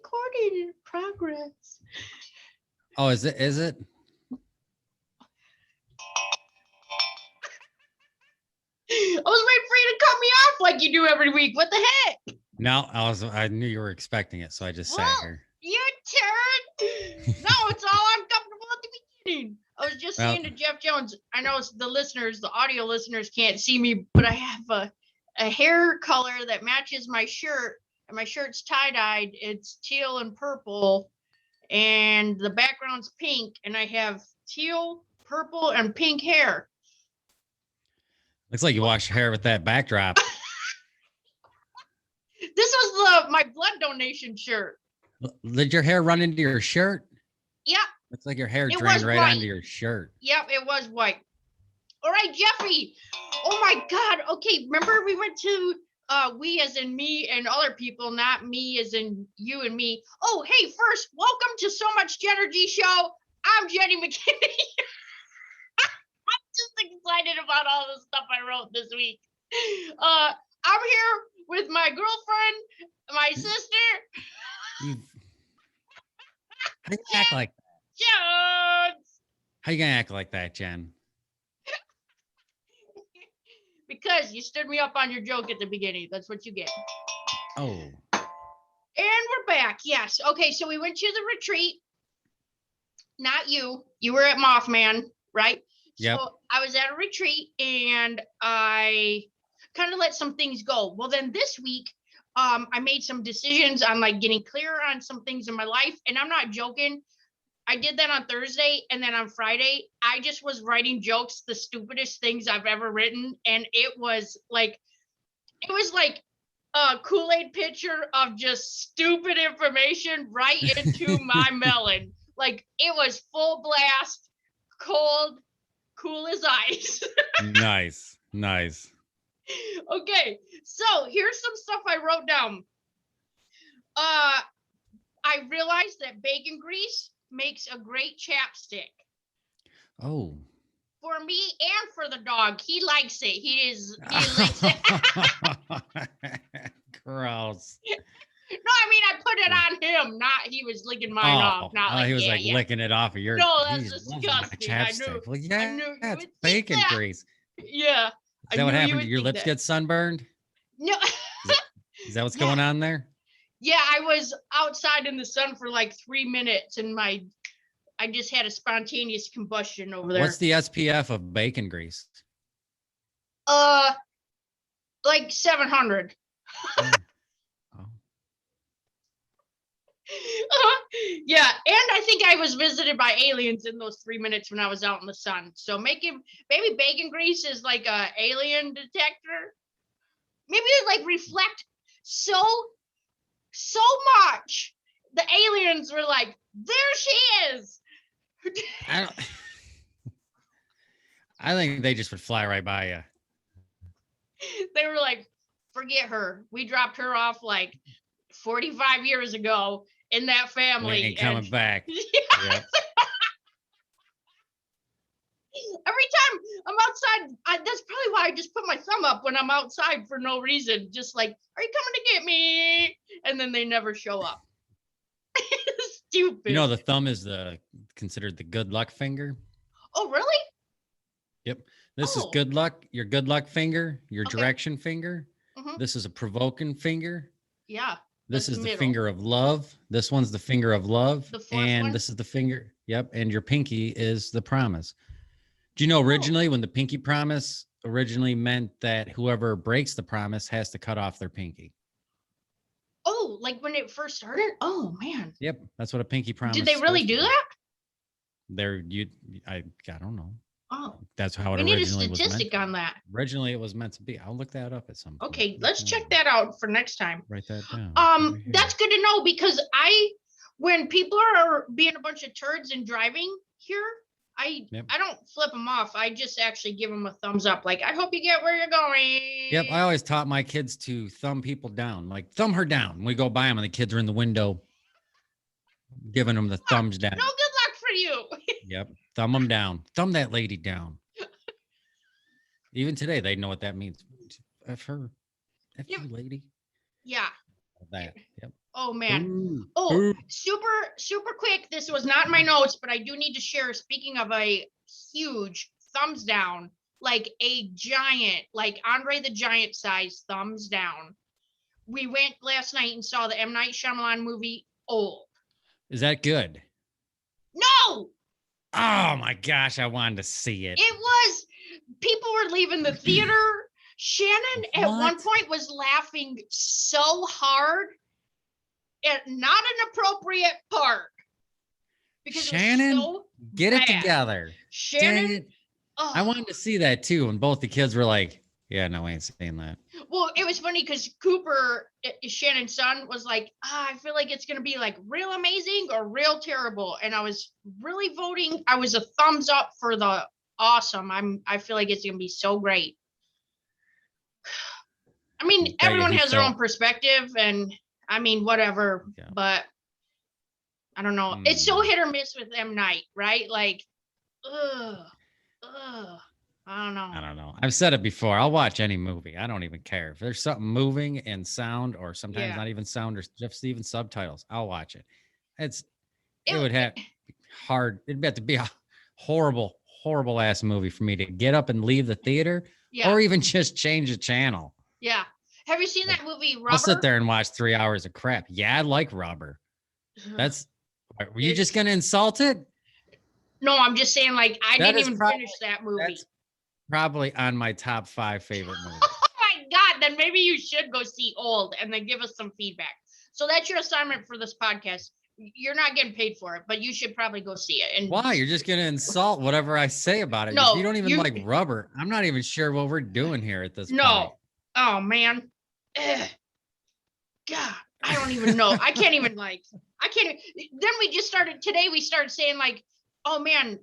recording in progress. Oh, is it? Is it? I was waiting for you to cut me off like you do every week. What the heck? No, I knew you were expecting it, so I just sat here. Your turn. No, it's all uncomfortable at the beginning. I was just saying to Jef Jones, I know the listeners, the audio listeners can't see me, but I have a hair color that matches my shirt, and my shirt's tie-dyed. It's teal and purple, and the background's pink, and I have teal, purple, and pink hair. Looks like you washed your hair with that backdrop. This was my blood donation shirt. Did your hair run into your shirt? Yep. Looks like your hair drained right onto your shirt. Yep, it was white. All right, Jeffrey. Oh my God. Okay, remember we went to we as in me and other people, not me as in you and me. Oh, hey, first, welcome to So Much JENergy Show. I'm Jenny McKinney. I'm just excited about all the stuff I wrote this week. I'm here with my girlfriend, my sister. How you act like that? Jones. How you gonna act like that, Jen? Because you stood me up on your joke at the beginning. That's what you get. Oh. And we're back. Yes. Okay, so we went to the retreat. Not you. You were at Mothman, right? Yep. So I was at a retreat and I kind of let some things go. Well, then this week, I made some decisions on like getting clearer on some things in my life. And I'm not joking. I did that on Thursday, and then on Friday, I just was writing jokes, the stupidest things I've ever written. And it was like a Kool-Aid picture of just stupid information right into my melon. Like it was full blast, cold, cool as ice. Nice. Nice. Okay, so here's some stuff I wrote down. I realized that bacon grease makes a great chapstick. Oh. For me and for the dog. He likes it. He likes it. Gross. No, I mean I put it on him, not he was licking mine off. Not like he was licking it off of your. No, that's disgusting. Chapstick. Well, yeah, I knew it's bacon grease. Yeah. Is that what happened? Did your lips get sunburned? No. Is that what's going on there? Yeah, I was outside in the sun for like 3 minutes, and I just had a spontaneous combustion over there. What's the SPF of bacon grease? Like 700. Oh. Yeah, and I think I was visited by aliens in those 3 minutes when I was out in the sun. So maybe bacon grease is like a alien detector. Maybe it like reflect so much. The aliens were like, there she is. I think they just would fly right by you. They were like, forget her. We dropped her off like 45 years ago in that family. Ain't coming back. Yeah. Yep. Every time I'm outside, that's probably why I just put my thumb up when I'm outside for no reason. Just like, are you coming to get me? And then they never show up. Stupid. You know, the thumb is considered the good luck finger. Oh, really? Yep. This is good luck. Your good luck finger. Your direction finger. Mm-hmm. This is a provoking finger. Yeah. This is the finger of love. This one's the finger of love. The fourth one? This is the finger. Yep. And your pinky is the promise. Do you know originally when the pinky promise originally meant that whoever breaks the promise has to cut off their pinky? Oh, like when it first started? Oh, man. Yep. That's what a pinky promise is. Did they really do that? I don't know. Oh. That's how it originally was. We need a statistic on that. Originally it was meant to be. I'll look that up at some point. Okay, let's check that out for next time. Write that down. That's good to know because when people are being a bunch of turds and driving here, I don't flip them off. I just actually give them a thumbs up. Like, I hope you get where you're going. Yep. I always taught my kids to thumb people down. Like, thumb her down. We go by them and the kids are in the window giving them the thumbs down. No good luck for you. Yep. Thumb them down. Thumb that lady down. Even today, they know what that means. F her. F you, lady. Yeah. That. Yep. Oh man. Ooh, Oh, ooh. super quick. This was not in my notes, but I do need to share. Speaking of a huge thumbs down, like a giant, like Andre the Giant size thumbs down. We went last night and saw the M. Night Shyamalan movie, Old. Is that good? No, Oh my gosh, I wanted to see it. it was, people were leaving the theater. Shannon at one What? point was laughing so hard at not an appropriate part because Shannon, it was so get bad. it together. Shannon, Dang it. I wanted to see that too. And both the kids were like, yeah, no, I ain't saying that. well, it was funny because Cooper, Shannon's son, was like, I feel like it's going to be like real amazing or real terrible. And I was really voting. I was a thumbs up for the awesome. I feel like it's going to be so great. I mean, everyone has their own perspective and I mean, whatever, Yeah. but I don't know. It's so hit or miss with M. Night, right? Like, ugh. I don't know. I don't know. I've said it before. I'll watch any movie. I don't even care. If there's something moving and sound, or sometimes not even sound, or just even subtitles, I'll watch it. It would have hard. It'd have to be a horrible, horrible ass movie for me to get up and leave the theater, or even just change the channel. Yeah. Have you seen that movie, Rubber? I'll sit there and watch 3 hours of crap. Yeah, I like Rubber. Were you just gonna insult it? No, I'm just saying, like, I didn't even finish that movie. That's probably on my top 5 favorite movies. Oh my God, then maybe you should go see Old and then give us some feedback. So that's your assignment for this podcast. You're not getting paid for it, but you should probably go see it. And why? You're just gonna insult whatever I say about it. No, if you don't even like Rubber, I'm not even sure what we're doing here at this point. No. Oh man. Ugh. God, I don't even know. I can't even like, then we just started today, we started saying like, oh man,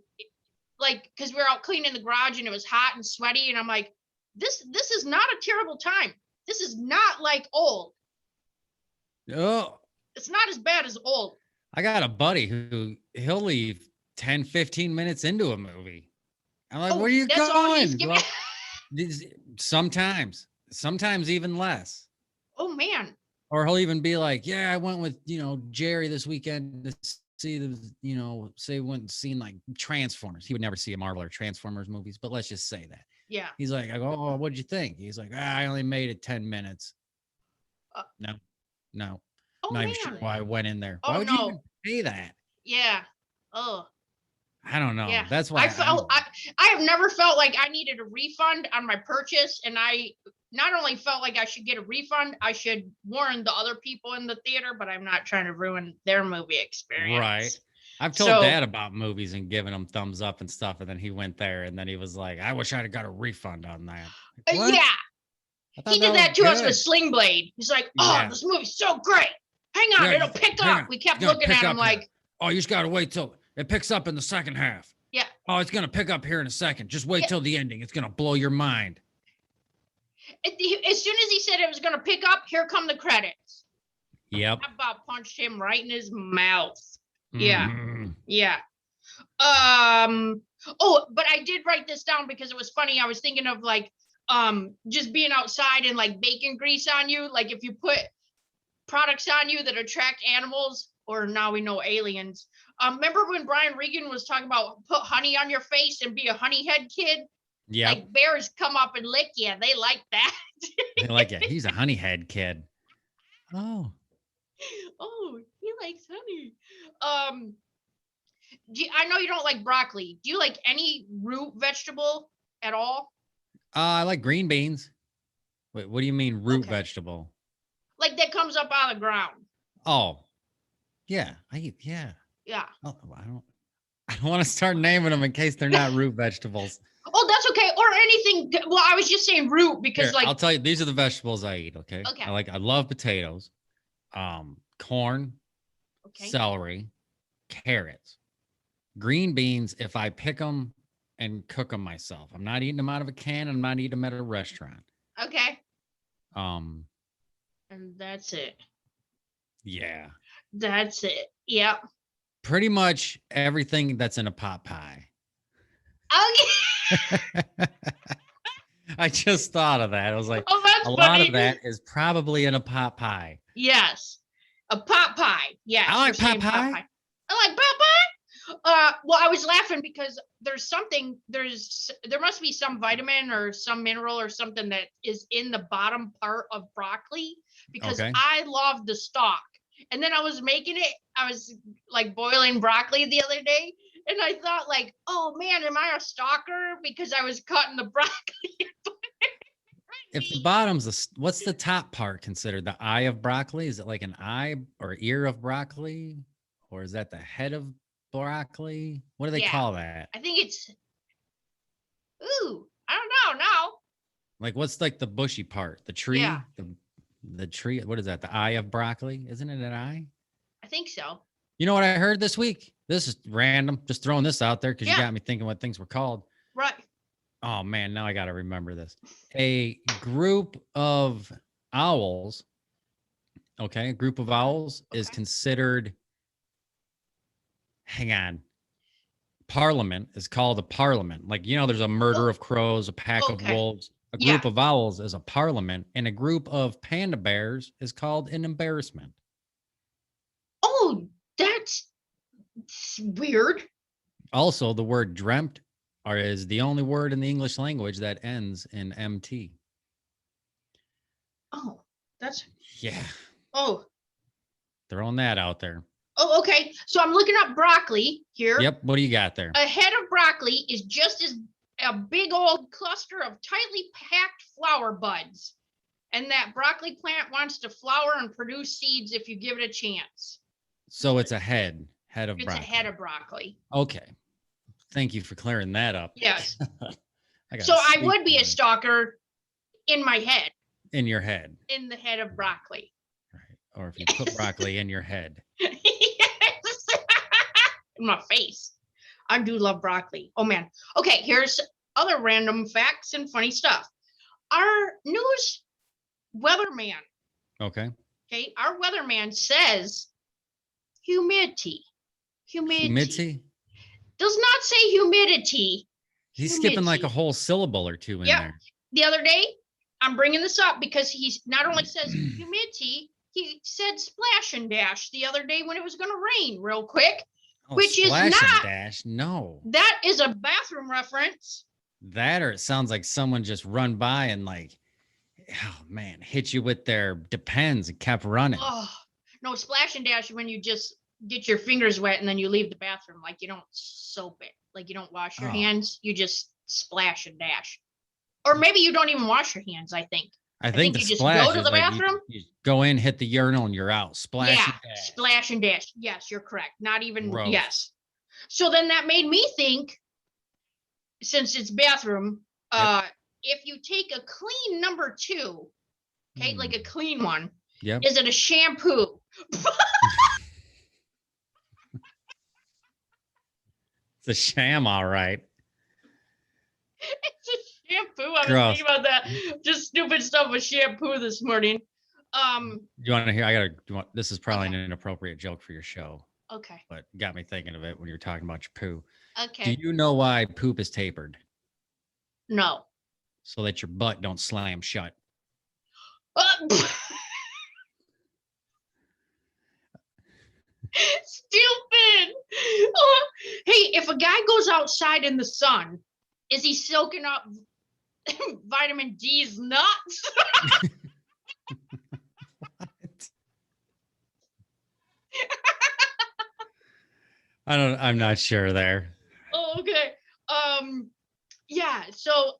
like, because we were out cleaning the garage and it was hot and sweaty, and I'm like, this is not a terrible time. This is not like Old. Oh, it's not as bad as Old. I got a buddy who he'll leave 10, 15 minutes into a movie. I'm like, where are you going? Like, sometimes even less. Oh man. Or he'll even be like, yeah, I went with, Jerry this weekend to see the, say went and seen like Transformers. He would never see a Marvel or Transformers movies, but let's just say that. Yeah. He's like, I go, oh, what'd you think? He's like, I only made it 10 minutes. No. Oh, not even sure why I went in there. Why would you even pay that? Yeah. Oh. I don't know. Yeah. That's why I have never felt like I needed a refund on my purchase, and I not only felt like I should get a refund, I should warn the other people in the theater, but I'm not trying to ruin their movie experience. Right. I've told Dad about movies and giving him thumbs up and stuff, and then he went there and then he was like, I wish I'd have got a refund on that. Like, yeah. He did that to us with Sling Blade. He's like, this movie's so great. Hang on, it'll pick up. We kept looking at him like, oh, you just got to wait till it picks up in the second half. Yeah. Oh, it's going to pick up here in a second. Just wait till the ending. It's going to blow your mind. As soon as he said it was going to pick up, here come the credits. Yep. I about punched him right in his mouth. Mm-hmm. Yeah. Oh, but I did write this down because it was funny. I was thinking of like, just being outside and like bacon grease on you. Like if you put products on you that attract animals, or now we know aliens. Remember when Brian Regan was talking about put honey on your face and be a honey head kid? Yeah. Like bears come up and lick you. They like that. They like it. He's a honey head kid. Oh, he likes honey. I know you don't like broccoli. Do you like any root vegetable at all? I like green beans. Wait, what do you mean root vegetable? Like that comes up out of the ground. Oh, yeah. I eat. Yeah. Oh, I don't want to start naming them in case they're not root vegetables. Oh, that's okay. Or anything. Well, I was just saying root because Here, I'll tell you, these are the vegetables I eat. Okay. I love potatoes, corn, celery, carrots, green beans. If I pick them and cook them myself, I'm not eating them out of a can. I'm not eating them at a restaurant. Okay. And that's it. Yeah. That's it. Yep. Pretty much everything that's in a pot pie. Okay. I just thought of that. I was like, a lot of that is probably in a pot pie. Yes. A pot pie. Yes. I like pot pie. I like pot pie. Well, I was laughing because there must be some vitamin or some mineral or something that is in the bottom part of broccoli because I love the stalk. And then I was like boiling broccoli the other day and I thought like, oh man, am I a stalker? Because I was cutting the broccoli. If the bottom's what's the top part considered? The eye of broccoli? Is it like an eye or ear of broccoli? Or is that the head of broccoli? What do they call that? I think it's, I don't know now. Like what's like the bushy part? The tree? Yeah. The tree, what is that? The eye of broccoli? Isn't it an eye? I think so. You know what I heard this week? This is random. Just throwing this out there because you got me thinking what things were called. Right. Oh man, now I got to remember this. A group of owls, a group of owls is considered, hang on, parliament is called a parliament. Like, there's a murder of crows, a pack of wolves. A group of owls is a parliament, and a group of panda bears is called an embarrassment. Oh, that's weird. Also, the word dreamt is the only word in the English language that ends in MT. Oh, that's... Yeah. Oh. Throwing that out there. Oh, okay. So I'm looking up broccoli here. Yep. What do you got there? A head of broccoli is just as a big old cluster of tightly packed flower buds. And that broccoli plant wants to flower and produce seeds if you give it a chance. So it's a head of broccoli. It's a head of broccoli. Okay. Thank you for clearing that up. Yes. So I would be a stalker in my head. In your head. In the head of broccoli. Right. Or if you put broccoli in your head. Yes. In my face. I do love broccoli. Oh man. Okay, here's other random facts and funny stuff. Our news weatherman. Okay. Okay, our weatherman says humidity. Humidity. Does not say humidity. He's skipping like a whole syllable or two in there. The other day, I'm bringing this up because he's not only says humidity, he said splash and dash the other day when it was going to rain real quick, which is not. Splash and dash? No. That is a bathroom reference. That or it sounds like someone just run by and like, oh man, hit you with their Depends and kept running. Oh, no, splash and dash when you just get your fingers wet and then you leave the bathroom. Like you don't soap it. Like you don't wash your hands. You just splash and dash. Or maybe you don't even wash your hands, I think. I think you just go to the bathroom. You go in, hit the urinal, and you're out. Splash and dash. Splash and dash. Yes, you're correct. Not even, yes. So then that made me think, since it's bathroom, if you take a clean number 2, okay, like a clean one, is it a shampoo? It's a sham, all right. It's a shampoo. I was thinking about that. Just stupid stuff with shampoo this morning. You want to hear? This is probably an inappropriate joke for your show. Okay. But got me thinking of it when you're talking about your poo. Okay. Do you know why poop is tapered? No. So that your butt don't slam shut. Stupid. Oh. Hey, if a guy goes outside in the sun, is he soaking up vitamin D's nuts? What? I'm not sure there. Oh, okay. Yeah. So,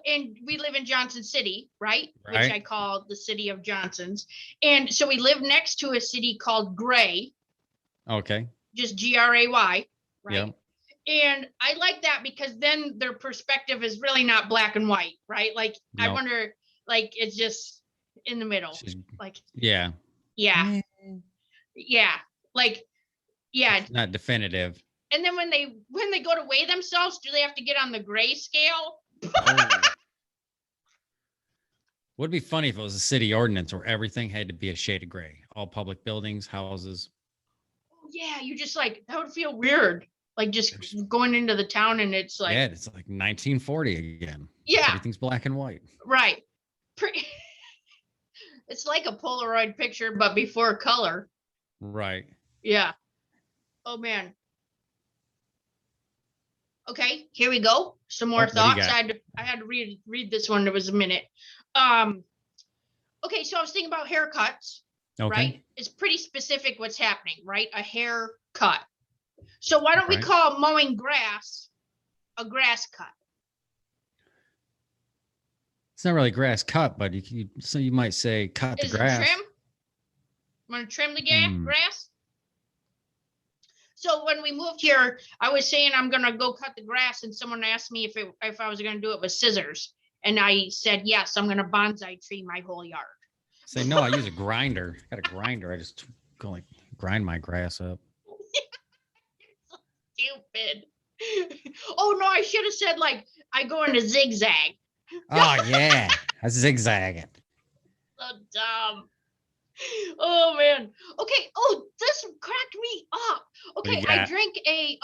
and we live in Johnson City, right? Which I call the city of Johnsons. And so we live next to a city called Gray. Okay. Just Gray, right? Yep. And I like that because then their perspective is really not black and white, right? Like, I wonder, like, it's just in the middle. Like, yeah. Yeah. Yeah. Like, yeah. It's not definitive. And then when they go to weigh themselves, do they have to get on the gray scale? Would be funny if it was a city ordinance where everything had to be a shade of gray. All public buildings, houses. Yeah, you just like, that would feel weird. Like just going into the town and it's like. Yeah, it's like 1940 again. Yeah. Everything's black and white. Right. It's like a Polaroid picture, but before color. Right. Yeah. Oh man. Okay, here we go. Some more What do you thoughts. got? I had to read this one. It was a minute. Okay, so I was thinking about haircuts, Okay. right? It's pretty specific what's happening, right? A haircut. So why don't we Right. call mowing grass a grass cut? It's not really grass cut, but so you might say cut the Is it grass. trim? Want to trim the Hmm. grass? So when we moved here, I was saying I'm gonna go cut the grass, and someone asked me if I was gonna do it with scissors, and I said yes. I'm gonna bonsai tree my whole yard. Say no. I use a grinder. I got a grinder. I just go like grind my grass up. Stupid. Oh no, I should have said like I go into zigzag. Oh yeah, I zigzag it. So dumb. Oh man. Okay. Oh, this cracked me up. Okay, I drank a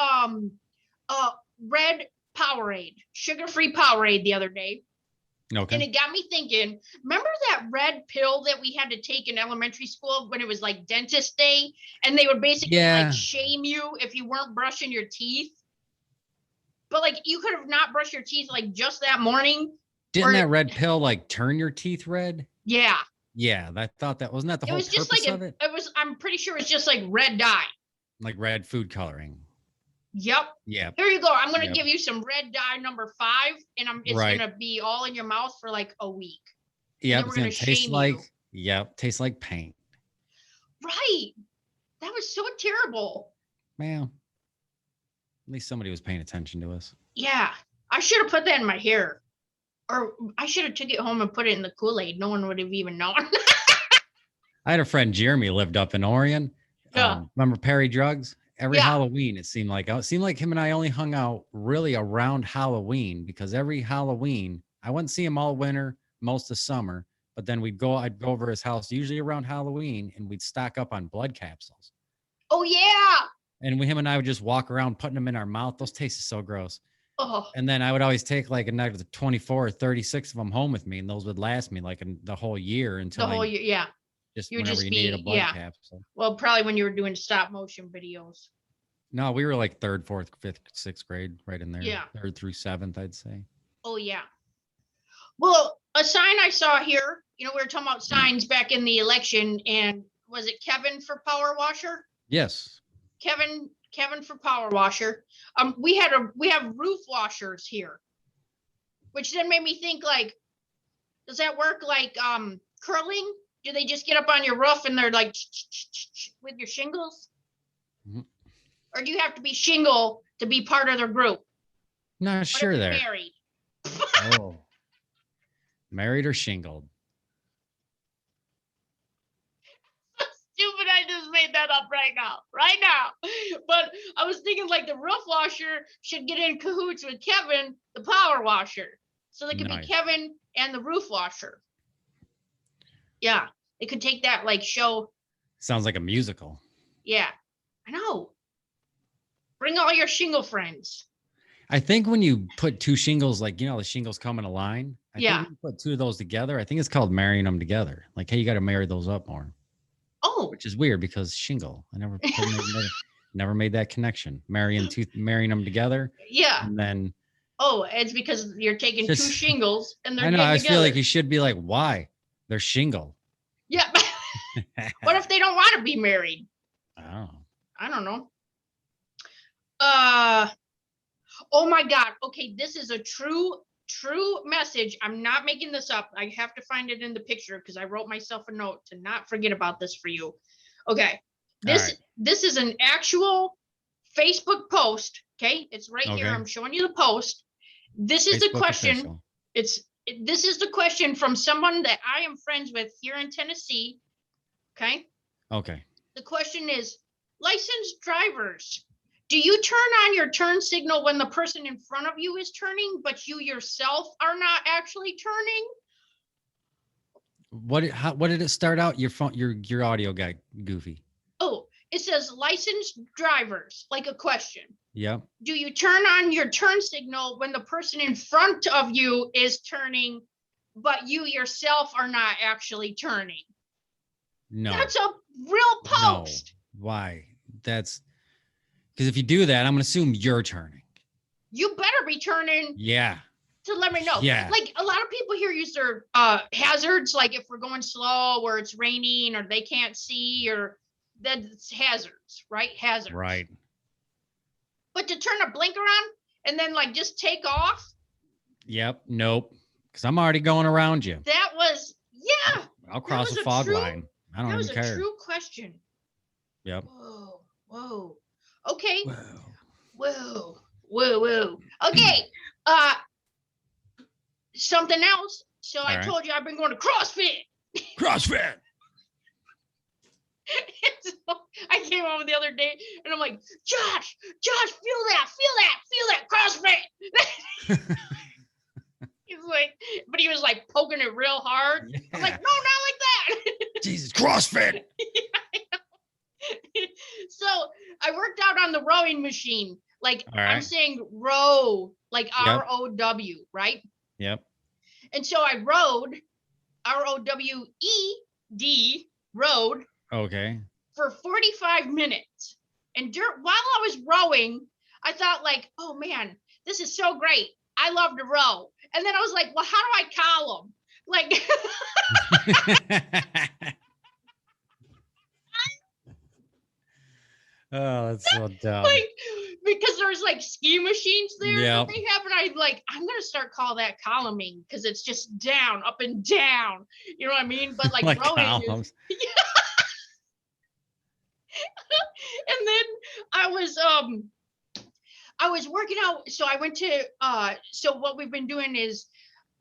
red Powerade, sugar-free Powerade the other day. Okay. And it got me thinking, remember that red pill that we had to take in elementary school when it was like dentist day? And they would basically like shame you if you weren't brushing your teeth. But like you could have not brushed your teeth like just that morning. Didn't that red pill like turn your teeth red? Yeah. Yeah, I thought that wasn't that the whole purpose just like of it? It was. I'm pretty sure it's just like red dye. Like red food coloring. Yep. Yeah. Here you go. I'm gonna give you some red dye number 5, and it's gonna be all in your mouth for like a week. Yeah, it's gonna taste like tastes like paint. Right. That was so terrible. Man, at least somebody was paying attention to us. Yeah, I should have put that in my hair, or I should have took it home and put it in the Kool-Aid. No one would have even known. I had a friend, Jeremy, lived up in Orion. Yeah. Remember Perry Drugs? Every Halloween, it seemed like him and I only hung out really around Halloween, because every Halloween I wouldn't see him all winter, most of summer, but then I'd go over his house usually around Halloween, and we'd stock up on blood capsules. Oh yeah. And him and I would just walk around putting them in our mouth. Those tasted so gross. Oh. And then I would always take like another 24 or 36 of them home with me, and those would last me like the whole year until the whole year. Yeah. Just you whenever you needed a blood capsule. Well, probably when you were doing stop motion videos. No, we were like 3rd, 4th, 5th, 6th grade, right in there. Yeah. 3rd through 7th, I'd say. Oh yeah. Well, a sign I saw here, we were talking about signs back in the election, and was it Kevin for power washer? Yes. Kevin for power washer. We have roof washers here, which then made me think, like, does that work like curling? Do they just get up on your roof and they're like with your shingles? Mm-hmm. Or do you have to be shingle to be part of their group? Not sure there. Married. Oh. Married or shingled? Stupid, I just made that up right now. But I was thinking like the roof washer should get in cahoots with Kevin, the power washer. So they could be Kevin and the roof washer. Yeah. They could take that like show. Sounds like a musical. Yeah, I know. Bring all your shingle friends. I think when you put 2 shingles, like, the shingles come in a line. I think when you put 2 of those together, I think it's called marrying them together. Like, hey, you got to marry those up more. Oh. Which is weird because shingle. I never made that connection. Marrying them together. Yeah. And then. Oh, it's because you're taking 2 shingles and they're. I know. I feel like you should be like, why? They're shingle. Yeah. What if they don't want to be married? Oh. I don't know. Oh my God. Okay, this is a true message. I'm not making this up. I have to find it in the picture because I wrote myself a note to not forget about this for you. Okay. This is an actual Facebook post. Okay, it's right here. I'm showing you the post. This is the question. Official. This is the question from someone that I am friends with here in Tennessee. Okay. The question is, licensed drivers, do you turn on your turn signal when the person in front of you is turning, but you yourself are not actually turning? What did it start out? Your phone, your audio got goofy. Oh, it says licensed drivers, like a question. Yeah. Do you turn on your turn signal when the person in front of you is turning, but you yourself are not actually turning? No. That's a real post. No. Why? That's because if you do that, I'm gonna assume you're turning. You better be turning. Yeah. To let me know. Yeah. Like a lot of people here use their hazards, like if we're going slow or it's raining or they can't see, or that's hazards, right? Hazards. Right. But to turn a blinker on and then like just take off. Yep. Nope. Because I'm already going around you. That was, yeah. I'll cross a fog line. I don't even care. That was a true question. Yep. Whoa. Okay. Whoa. Okay. Something else. So I told you I've been going to CrossFit. CrossFit. So I came home the other day and I'm like, Josh, feel that CrossFit. He's like, but he was like poking it real hard. Yeah. I'm like, no, not like that. Jesus, CrossFit. Yeah, so I worked out on the rowing machine. Like I'm saying row, like ROW, right? Yep. And so I rowed, ROWED, rowed. Okay. For 45 minutes. And while I was rowing, I thought like, oh man, this is so great. I love to row. And then I was like, well, how do I column? Like, oh, that's so dumb. Like, because there's like ski machines there that they have, and I'm gonna start calling that columning because it's just down, up and down. You know what I mean? But like rowing is, and then I was working out. So I went to so what we've been doing is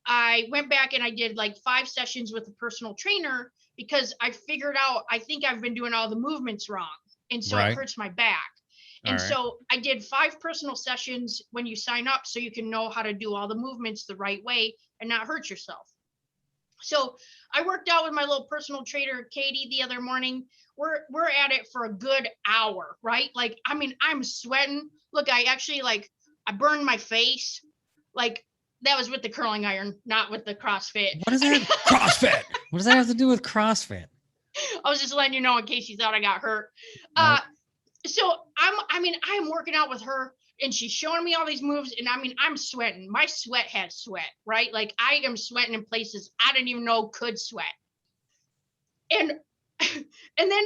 I went back and I did like 5 sessions with a personal trainer because I figured out I think I've been doing all the movements wrong. And so it hurts my back. And so I did 5 personal sessions when you sign up so you can know how to do all the movements the right way and not hurt yourself. So I worked out with my little personal trainer, Katie, the other morning. We're at it for a good hour, right? Like, I mean, I'm sweating. Look, I actually I burned my face. Like that was with the curling iron, not with the CrossFit. What is that? CrossFit. What does that have to do with CrossFit? I was just letting you know in case you thought I got hurt. Nope. So I'm working out with her and she's showing me all these moves. And I mean, I'm sweating. My sweat has sweat, right? Like I am sweating in places I didn't even know could sweat. And then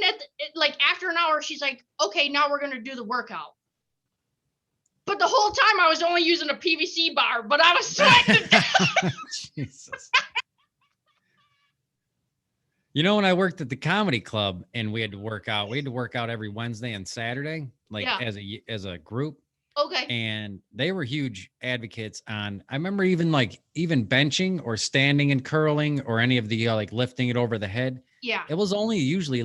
after an hour, she's like, okay, now we're going to do the workout. But the whole time I was only using a PVC bar, but I was sweating. Jesus. You know, when I worked at the comedy club and we had to work out every Wednesday and Saturday, as a group. Okay. And they were huge advocates on, I remember even benching or standing and curling or any of the lifting it over the head. Yeah. It was only usually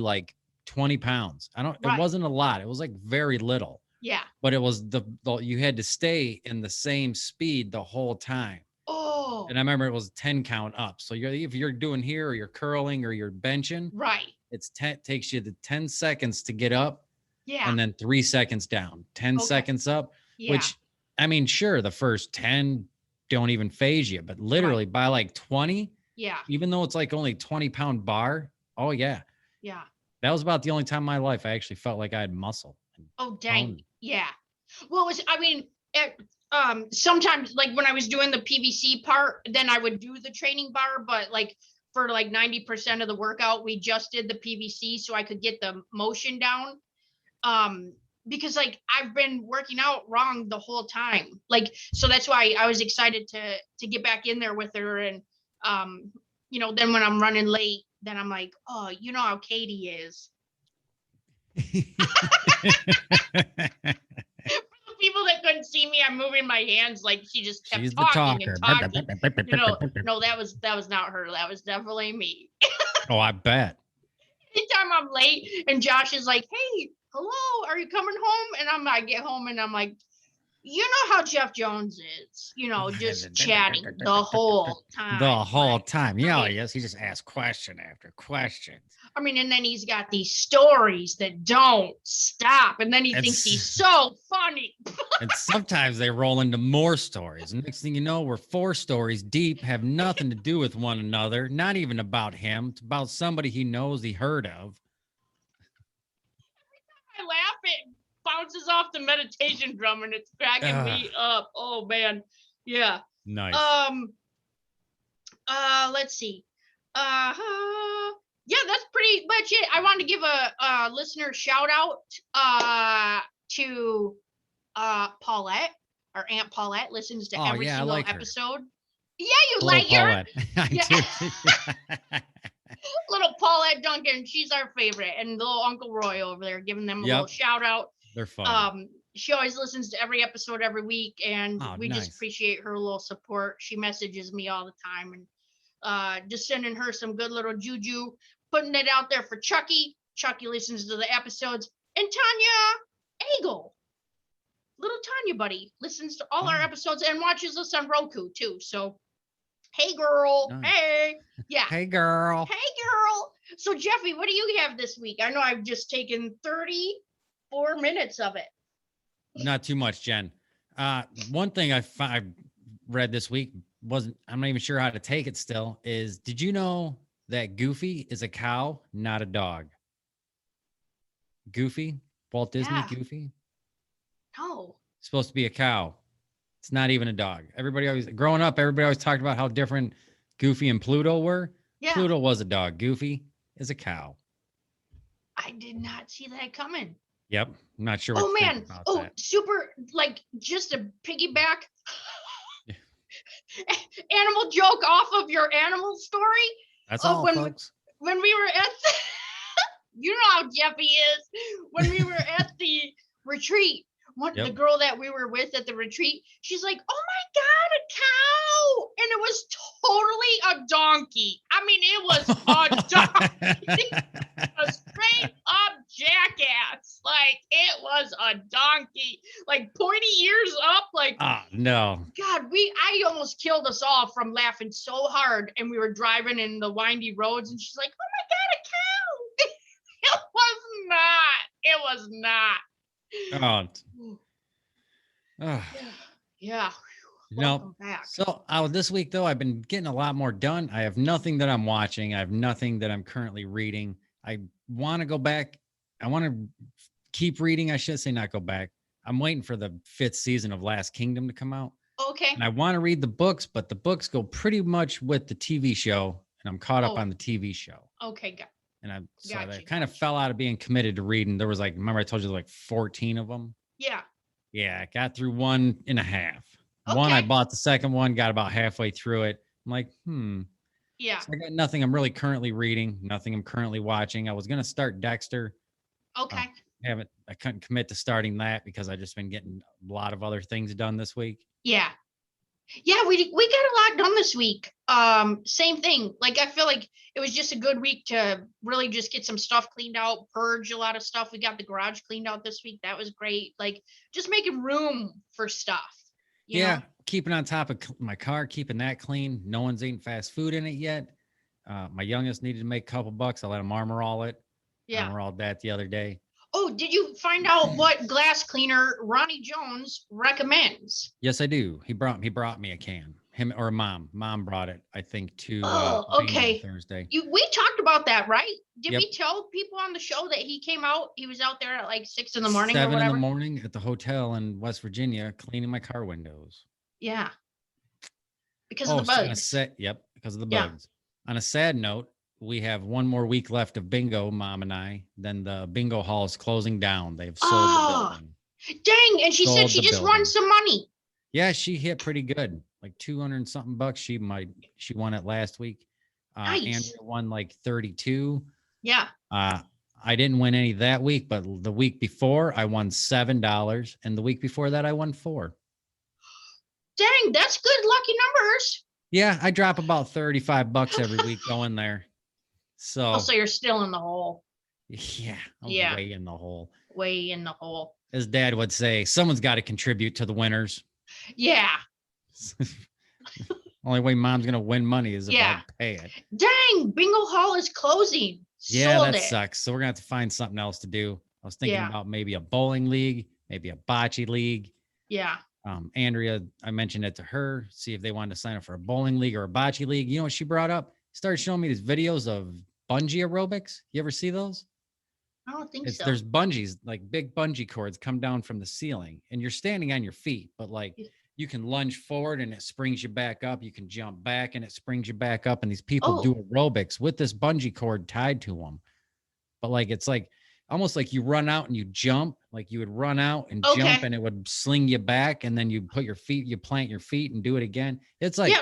20 pounds. It wasn't a lot. It was very little. Yeah. But it was you had to stay in the same speed the whole time. Oh. And I remember it was 10 count up. So if you're doing here or you're curling or you're benching, right. Takes you the 10 seconds to get up. Yeah. And then 3 seconds down, 10 seconds up, which I mean, sure, the first 10 don't even phase you, but literally by 20, even though it's only 20-pound bar. Oh yeah. Yeah. That was about the only time in my life I actually felt like I had muscle. Oh, dang. Yeah. Well, sometimes when I was doing the PVC part, then I would do the training bar, but for 90% of the workout, we just did the PVC so I could get the motion down. Because I've been working out wrong the whole time. So that's why I was excited to get back in there with her. And, then when I'm running late, then I'm like, oh, you know how Katie is. People that couldn't see me, I'm moving my hands she just kept talking and talking. No, that was not her. That was definitely me. Oh, I bet. Anytime I'm late and Josh is like, hey, hello, are you coming home? And I get home and I'm like, You know how Jef Jones is, just chatting the whole time. The whole time. Yeah, yes. He just asks question after question. I mean, and then he's got these stories that don't stop. And then he thinks he's so funny. And sometimes they roll into more stories. Next thing you know, we're 4 stories deep, have nothing to do with one another, not even about him. It's about somebody he knows, he heard of. I laugh, it bounces off the meditation drum and it's cracking me up. Oh man. Yeah. Nice. Let's see. Yeah, that's pretty much it. I wanted to give a listener shout out to Paulette. Our Aunt Paulette listens to every single episode. Yeah, you like her? I do. Little Paulette Duncan, she's our favorite, and little Uncle Roy over there giving them a little shout out. They're fun. She always listens to every episode every week, and we just appreciate her little support. She messages me all the time, and just sending her some good little juju, putting it out there for Chucky. Chucky listens to the episodes, and Tanya Eagle, little Tanya buddy, listens to all our episodes and watches us on Roku too. So, hey girl, hey, yeah, hey girl. So Jeffy, what do you have this week? I know I've just taken 34 minutes of it. Not too much, Jen. One thing I read this week I'm not even sure how to take it still, is did you know that Goofy is a cow, not a dog? Goofy? Walt Disney Goofy? No. It's supposed to be a cow. It's not even a dog. Growing up, everybody always talked about how different Goofy and Pluto were. Yeah. Pluto was a dog. Goofy is a cow. I did not see that coming. Yep. I'm not sure. Oh man. Super, like, just a piggyback animal joke off of your animal story. That's all, folks. When we were at you know how Jeffy is. When we were at the retreat, the girl that we were with at the retreat, she's like, oh my God, a cow. And it was totally a donkey. I mean, it was a donkey. A straight up jackass. Like, it was a donkey. Like, pointy ears up. Like, no. God, I almost killed us all from laughing so hard. And we were driving in the windy roads. And she's like, oh my God, a cow. It was not. Yeah. No. So this week though, I've been getting a lot more done. I have nothing that I'm watching. I have nothing that I'm currently reading. I want to go back. I want to keep reading. I should say not go back. I'm waiting for the 5th season of Last Kingdom to come out. Okay. And I want to read the books, but the books go pretty much with the TV show, and I'm caught up on the TV show. Okay, good. And I kind of fell out of being committed to reading. There was remember I told you like 14 of them? Yeah. Yeah, I got through 1.5. Okay. One, I bought the second one, got about halfway through it. I'm like, Yeah. So I got nothing I'm really currently reading, nothing I'm currently watching. I was going to start Dexter. Okay. I couldn't commit to starting that because I just been getting a lot of other things done this week. Yeah. Yeah, we got a lot done this week. Same thing. Like, I feel like it was just a good week to really just get some stuff cleaned out, purge a lot of stuff. We got the garage cleaned out this week. That was great. Like, just making room for stuff. You know? Keeping on top of my car, keeping that clean. No one's eating fast food in it yet. My youngest needed to make a couple bucks. I let him armor all it. Yeah. Armor all that the other day. Oh, did you find out what glass cleaner Ronnie Jones recommends? Yes, I do. He brought me a can. Him or mom brought it, I think, to okay. Thursday. We talked about that, right? Did we tell people on the show that he was out there at like 6 in the morning 7 or whatever? in the morning at the hotel in West Virginia cleaning my car windows. Yeah. Because of the bugs. Because of the bugs. On a sad note, we have one more week left of bingo, Mom and I. Then the bingo hall is closing down. They've sold the building. Dang. And she said she just won some money. Yeah, she hit pretty good. Like 200 and something bucks. She won it last week. Nice. Andrea won like 32. Yeah. I didn't win any that week, but the week before I won $7. And the week before that I won $4. Dang, that's good lucky numbers. Yeah, I drop about $35 every week going there. So you're still in the hole. Yeah, way in the hole. Way in the hole. as Dad would say, someone's got to contribute to the winners. Yeah. Only way Mom's gonna win money is if I pay it. Dang, bingo hall is closing. Yeah, Sold that it. sucks. So we're gonna have to find something else to do. I was thinking about maybe a bowling league, maybe a bocce league. Yeah. Andrea, I mentioned it to her, see if they wanted to sign up for a bowling league or a bocce league. You know what she brought up? Started showing me these videos of bungee aerobics. You ever see those? I don't think so. There's bungees, like big bungee cords come down from the ceiling and you're standing on your feet, but like you can lunge forward and it springs you back up. You can jump back and it springs you back up. And these people do aerobics with this bungee cord tied to them. But like, it's like almost like you run out and you jump, like you would run out and jump and it would sling you back. And then you put your feet, you plant your feet and do it again. It's like,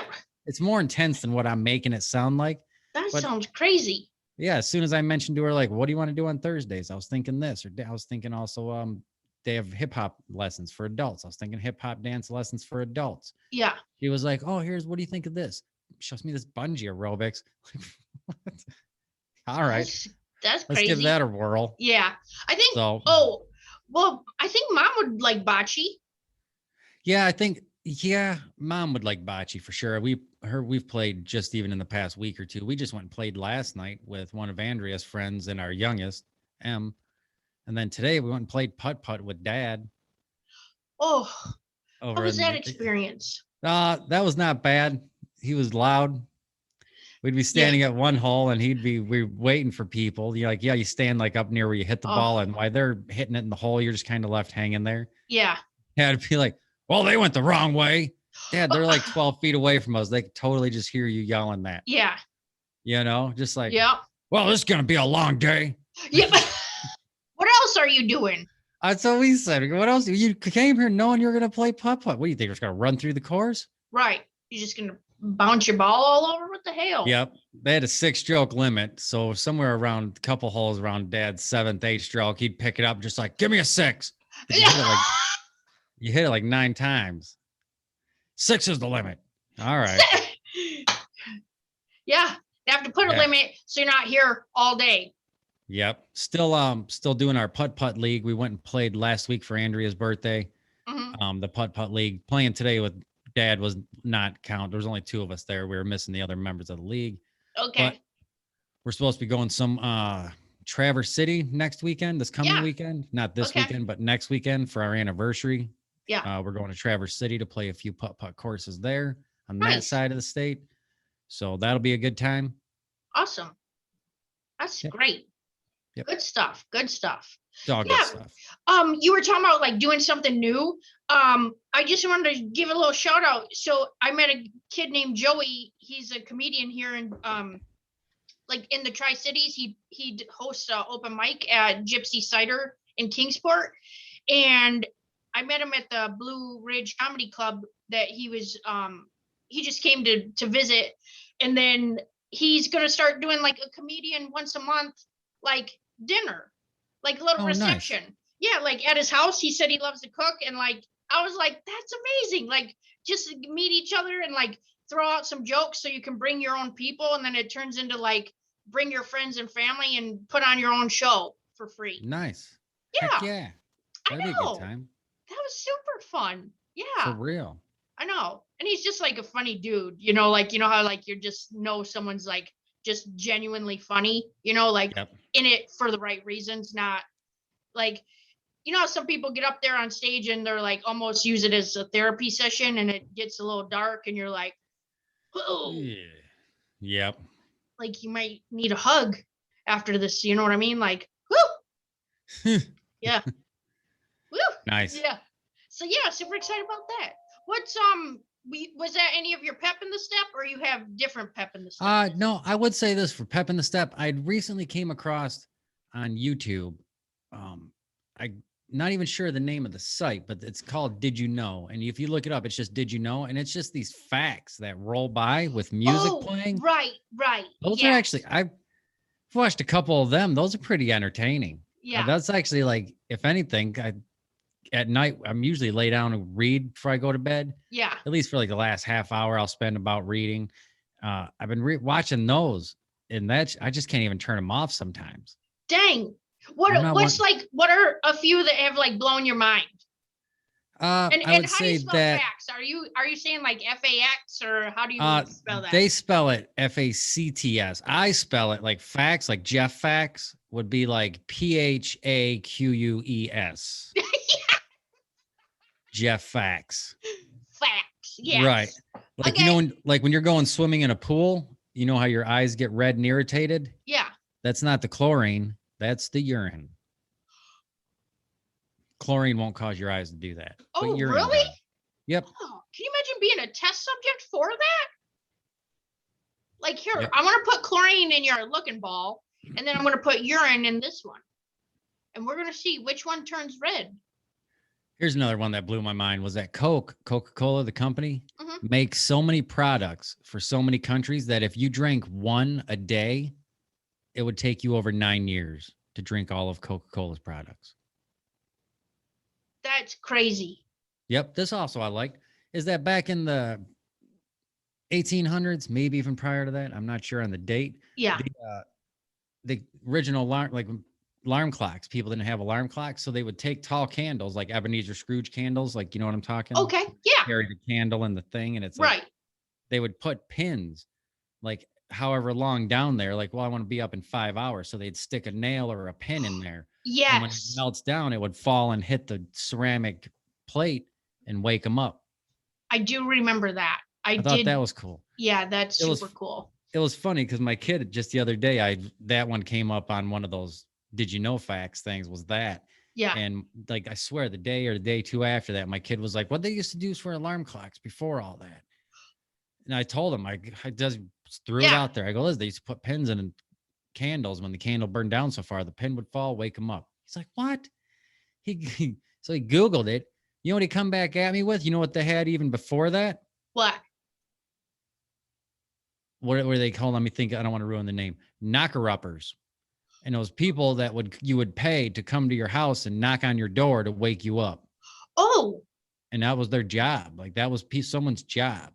it's more intense than what I'm making it sound like. That sounds crazy. Yeah. As soon as I mentioned to her, like, what do you want to do on Thursdays? I was thinking this, or I was thinking also, they have hip hop lessons for adults. I was thinking hip hop dance lessons for adults. Yeah. She was like, oh, what do you think of this? Shows me this bungee aerobics. All right. That's crazy. Let's give that a whirl. Yeah. I think, I think Mom would like bocce. Yeah, I think, Mom would like bocce for sure. We've played just even in the past week or two. We just went and played last night with one of Andrea's friends and our youngest, M. And then today we went and played putt-putt with Dad. Oh, what was that experience? That was not bad. He was loud. We'd be standing at one hole and we're waiting for people. You're like, you stand like up near where you hit the ball, and while they're hitting it in the hole, you're just kind of left hanging there. Yeah. Yeah, it'd be like, well, they went the wrong way. Dad, they're like 12 feet away from us. They could totally just hear you yelling that. Yeah. You know, just like, well, this is going to be a long day. Yeah. What else are you doing? That's what we said. What else? You came here knowing you were going to play putt-putt. What do you think? You're just going to run through the course? Right. You're just going to bounce your ball all over? What the hell? Yep. They had a 6-stroke limit. So somewhere around a couple holes around Dad's 7th, 8th stroke, he'd pick it up just like, give me a 6. You hit it like 9 times. 6 is the limit. All right. Yeah. They have to put a limit so you're not here all day. Yep. Still doing our putt-putt league. We went and played last week for Andrea's birthday. Mm-hmm. The putt-putt league. Playing today with Dad was not count. There was only 2 of us there. We were missing the other members of the league. Okay. But we're supposed to be going some Traverse City next weekend, this coming weekend. Not this weekend, but next weekend for our anniversary. Yeah. We're going to Traverse City to play a few putt-putt courses there on that side of the state. So that'll be a good time. Awesome. That's great. Yep. Good stuff. Good stuff. It's all good stuff. You were talking about like doing something new. I just wanted to give a little shout out. So I met a kid named Joey. He's a comedian here in like in the Tri-Cities. He hosts an open mic at Gypsy Cider in Kingsport. And I met him at the Blue Ridge Comedy Club that he just came to visit. And then he's going to start doing like a comedian once a month, like dinner, like a little reception. Nice. Yeah. Like at his house, he said he loves to cook. And like, I was like, that's amazing. Like just meet each other and like throw out some jokes so you can bring your own people. And then it turns into like, bring your friends and family and put on your own show for free. Nice. Yeah. Heck yeah. That'd be a good time. That was super fun. Yeah. For real. I know. And he's just like a funny dude, you know, like, you know how like you just know someone's like just genuinely funny, you know, like in it for the right reasons, not like, you know, some people get up there on stage and they're like almost use it as a therapy session and it gets a little dark and you're like, whoa. Yeah. Yep. Like you might need a hug after this, you know what I mean? Like, whoo. Yeah. Woo. Nice. Yeah. So yeah, super excited about that. What's was that any of your pep in the step or you have different pep in the step? No, I would say this for pep in the step. I recently came across on YouTube. I'm not even sure the name of the site, but it's called Did You Know? And if you look it up, it's just Did You Know? And it's just these facts that roll by with music playing. Right. Those are actually, I've watched a couple of them. Those are pretty entertaining. Yeah. That's actually like, if anything, at night, I'm usually lay down and read before I go to bed. Yeah. At least for like the last half hour, I'll spend about reading. I've been watching those, and I just can't even turn them off sometimes. Dang. What are a few that have like blown your mind? And I would how do you say spell that facts? Are you saying like FAX or how do you spell that? they spell it FACTS. I spell it like facts, like Jef Facts would be like PHAQUES. Jef Facts. Facts. Yes. Right. Like, okay. when you're going swimming in a pool, you know how your eyes get red and irritated? Yeah. That's not the chlorine. That's the urine. Chlorine won't cause your eyes to do that. Oh, but urine really? does. Yep. Oh, can you imagine being a test subject for that? Like, here, Yep. I'm going to put chlorine in your looking ball, and then I'm going to put urine in this one. And we're going to see which one turns red. Here's another one that blew my mind was that Coca-Cola, the company, makes so many products for so many countries that if you drank one a day, it would take you over 9 years to drink all of Coca-Cola's products. That's crazy. Yep. This also I liked is that back in the 1800s, maybe even prior to that, I'm not sure on the date. Yeah. The original alarm clocks, people didn't have alarm clocks, so they would take tall candles like Ebenezer Scrooge candles, like, you know what I'm talking? Okay. Yeah. Carry the candle and the thing, and it's right. Like they would put pins like however long down there, like, well, I want to be up in 5 hours, so they'd stick a nail or a pin in there. Yes. And when it melts down, it would fall and hit the ceramic plate and wake them up. I do remember that. I thought that was cool. Yeah, that's super cool. It was funny because my kid just the other day, that one came up on one of those did you know facts things was that. Yeah. And like, I swear the day or the day two after that, my kid was like, what they used to do for alarm clocks before all that. And I told him, I just threw it out there. I go, Liz, they used to put pins in candles. When the candle burned down so far, the pin would fall, wake him up. He's like, what? So he Googled it. You know what he come back at me with? You know what they had even before that? What? What were they called? Let me think. I don't want to ruin the name. Knocker-uppers. And those people that you would pay to come to your house and knock on your door to wake you up. Oh. And that was their job. Like, that was someone's job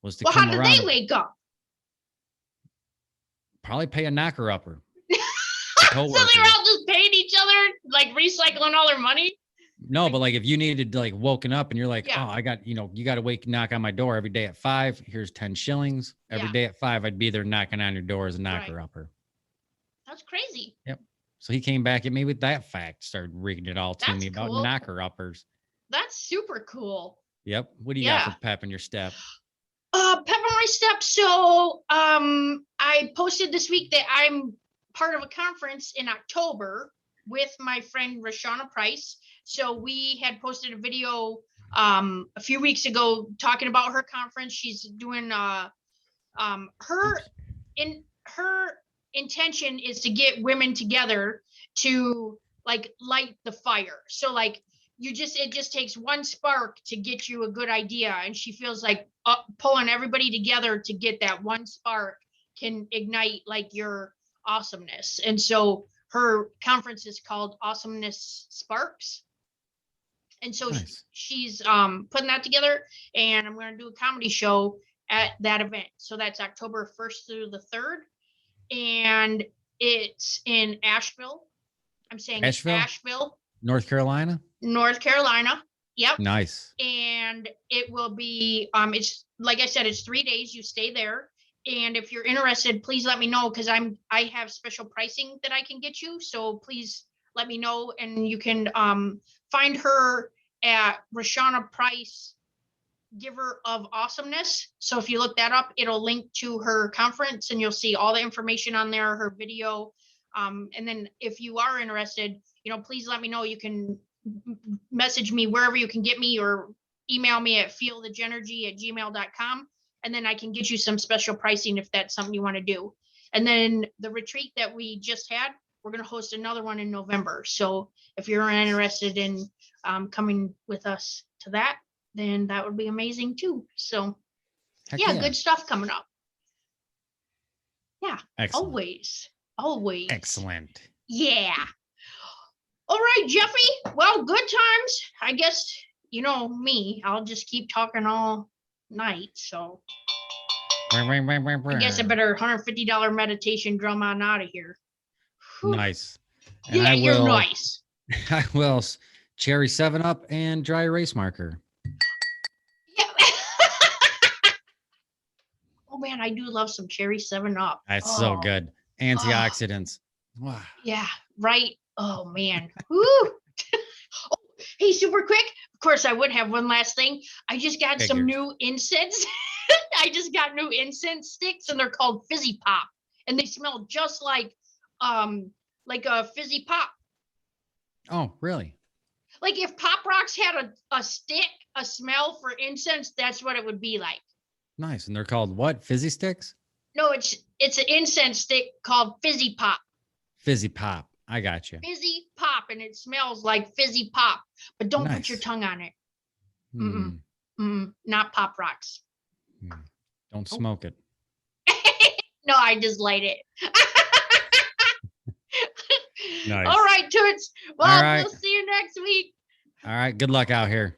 was to come around. Well, how did they wake up? Probably pay a knocker-upper. So they were all just paying each other, like recycling all their money? No, but like if you needed to like woken up and you're like, oh, I got, you got to knock on my door every day at 5. Here's 10 shillings. Every day at 5, I'd be there knocking on your door as a knocker-upper. That's crazy. Yep. So he came back at me with that fact, started reading it all to me about knocker-uppers. That's super cool. Yep. What do you got for pep in your step? Pep in my step. So I posted this week that I'm part of a conference in October with my friend Rashana Price. So we had posted a video a few weeks ago talking about her conference. She's doing her intention is to get women together to like light the fire. So like it just takes one spark to get you a good idea, and she feels like pulling everybody together to get that one spark can ignite like your awesomeness. And so her conference is called Awesomeness Sparks. And so she's putting that together, and I'm going to do a comedy show at that event. So that's October 1st through the 3rd. And it's in Asheville. I'm saying Asheville. North Carolina? North Carolina. Yep. Nice. And it will be, it's like I said, it's 3 days. You stay there. And if you're interested, please let me know, because I have special pricing that I can get you. So please let me know, and you can find her at Rashana Price, Giver of Awesomeness. So if you look that up, it'll link to her conference, and you'll see all the information on there, her video. And then if you are interested, please let me know. You can message me wherever you can get me, or email me at feeedback@gmail.com. And then I can get you some special pricing if that's something you want to do. And then the retreat that we just had, we're going to host another one in November. So if you're interested in coming with us to that, then that would be amazing too. So good stuff coming up. Yeah. Excellent. Always. Excellent. Yeah. All right, Jeffy. Well, good times. I guess, me, I'll just keep talking all night. So I guess I better $150 meditation drum on out of here. Whew. Nice. And yeah, I you're will, nice. I will cherry 7-Up and dry erase marker. Yeah. Oh man, I do love some cherry 7-Up. That's so good. Antioxidants. Wow. Yeah, right. Oh man. Woo. Oh, hey, super quick. Of course, I would have one last thing. I just got some new incense. I just got new incense sticks, and they're called Fizzy Pop, and they smell just like a fizzy pop. Oh, really? Like if Pop Rocks had a stick, a smell for incense, that's what it would be like. Nice. And they're called what? Fizzy sticks? No, it's an incense stick called Fizzy Pop. Fizzy Pop. I got you. Fizzy Pop, and it smells like fizzy pop, but don't put your tongue on it. Not Pop Rocks. Don't smoke it. No, I just light it. Nice. All right, Toots. Well, we'll see you next week. All right. Good luck out here.